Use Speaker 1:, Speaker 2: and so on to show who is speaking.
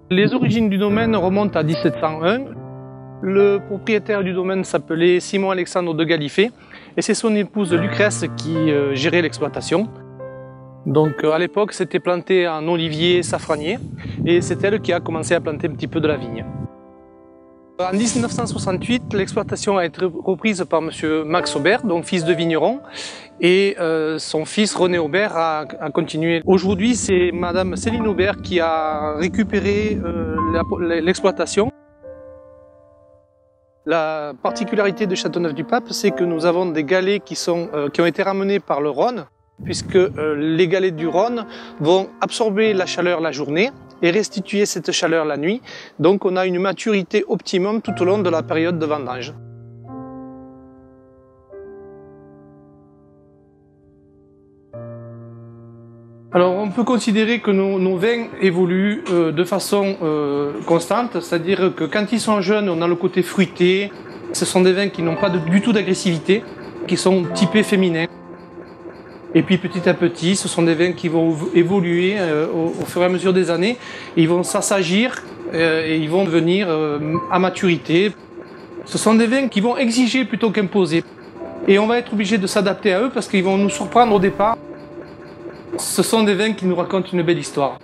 Speaker 1: Les origines du domaine remontent à 1701. Le propriétaire du domaine s'appelait Simon-Alexandre de Galifet et c'est son épouse Lucrèce qui gérait l'exploitation. Donc à l'époque, c'était planté en olivier safranier et c'est elle qui a commencé à planter un petit peu de la vigne. En 1968, l'exploitation a été reprise par M. Max Aubert, donc fils de vigneron, et son fils René Aubert a continué. Aujourd'hui, c'est Mme Céline Aubert qui a récupéré l'exploitation. La particularité de Châteauneuf-du-Pape, c'est que nous avons des galets qui ont été ramenés par le Rhône, puisque les galets du Rhône vont absorber la chaleur la journée et restituer cette chaleur la nuit. Donc on a une maturité optimum tout au long de la période de vendange. Alors on peut considérer que nos vins évoluent de façon constante, c'est-à-dire que quand ils sont jeunes, on a le côté fruité. Ce sont des vins qui n'ont pas du tout d'agressivité, qui sont typés féminins. Et puis petit à petit, ce sont des vins qui vont évoluer au fur et à mesure des années. Ils vont s'assagir et ils vont devenir à maturité. Ce sont des vins qui vont exiger plutôt qu'imposer. Et on va être obligé de s'adapter à eux parce qu'ils vont nous surprendre au départ. Ce sont des vins qui nous racontent une belle histoire.